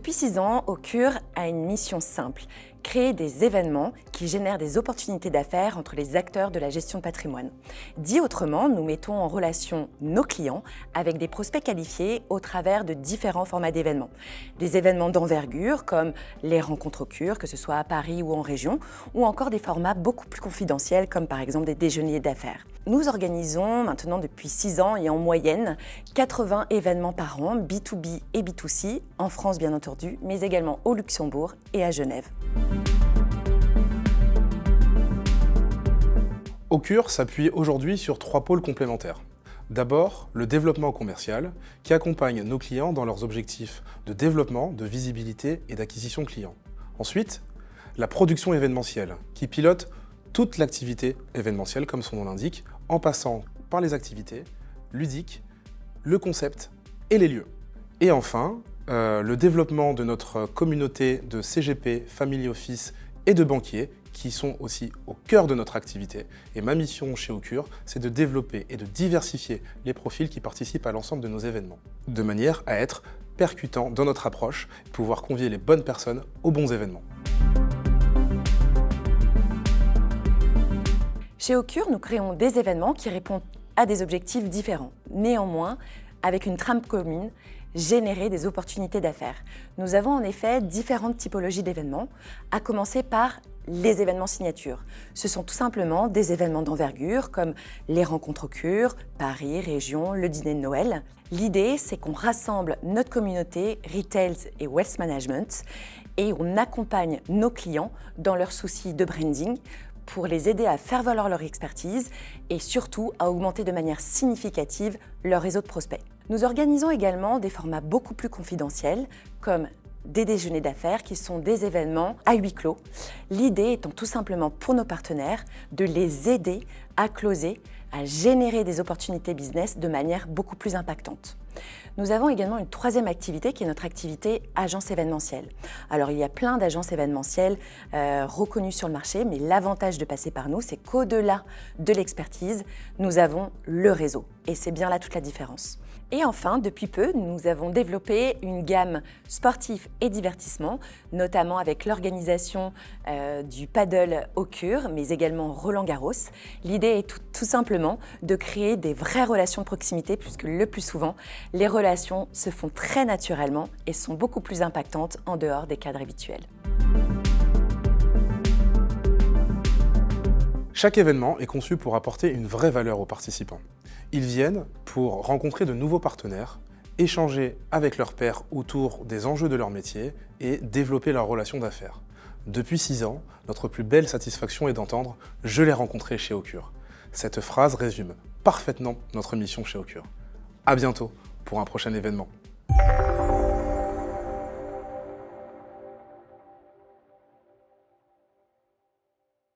Depuis 6 ans, Occur a une mission simple, créer des événements qui génèrent des opportunités d'affaires entre les acteurs de la gestion de patrimoine. Dit autrement, nous mettons en relation nos clients avec des prospects qualifiés au travers de différents formats d'événements. Des événements d'envergure comme les rencontres Occur, que ce soit à Paris ou en région, ou encore des formats beaucoup plus confidentiels comme par exemple des déjeuners d'affaires. Nous organisons maintenant depuis 6 ans et en moyenne 80 événements par an, B2B et B2C, en France bien entendu, mais également au Luxembourg et à Genève. Occur s'appuie aujourd'hui sur 3 pôles complémentaires. D'abord, le développement commercial, qui accompagne nos clients dans leurs objectifs de développement, de visibilité et d'acquisition client. Ensuite, la production événementielle, qui pilote toute l'activité événementielle, comme son nom l'indique, en passant par les activités ludiques, le concept et les lieux. Et enfin, le développement de notre communauté de CGP, Family Office et de banquiers, qui sont aussi au cœur de notre activité. Et ma mission chez Occur, c'est de développer et de diversifier les profils qui participent à l'ensemble de nos événements, de manière à être percutant dans notre approche et pouvoir convier les bonnes personnes aux bons événements. Chez Occur, nous créons des événements qui répondent à des objectifs différents. Néanmoins, avec une trame commune, générer des opportunités d'affaires. Nous avons en effet différentes typologies d'événements, à commencer par les événements signatures. Ce sont tout simplement des événements d'envergure comme les rencontres Occur, Paris, région, le dîner de Noël. L'idée, c'est qu'on rassemble notre communauté Retail et Wealth Management et on accompagne nos clients dans leurs soucis de branding pour les aider à faire valoir leur expertise et surtout à augmenter de manière significative leur réseau de prospects. Nous organisons également des formats beaucoup plus confidentiels comme des déjeuners d'affaires qui sont des événements à huis clos. L'idée étant tout simplement pour nos partenaires de les aider à closer, à générer des opportunités business de manière beaucoup plus impactante. Nous avons également une troisième activité qui est notre activité agence événementielle. Alors il y a plein d'agences événementielles reconnues sur le marché, mais l'avantage de passer par nous, c'est qu'au-delà de l'expertise, nous avons le réseau. Et c'est bien là toute la différence. Et enfin, depuis peu, nous avons développé une gamme sportive et divertissement, notamment avec l'organisation du paddle Occur, mais également Roland-Garros. L'idée est tout simplement de créer des vraies relations de proximité, puisque le plus souvent, les relations se font très naturellement et sont beaucoup plus impactantes en dehors des cadres habituels. Chaque événement est conçu pour apporter une vraie valeur aux participants. Ils viennent pour rencontrer de nouveaux partenaires, échanger avec leurs pairs autour des enjeux de leur métier et développer leur relation d'affaires. Depuis 6 ans, notre plus belle satisfaction est d'entendre « Je l'ai rencontré chez Occur ». Cette phrase résume parfaitement notre mission chez Occur. À bientôt pour un prochain événement.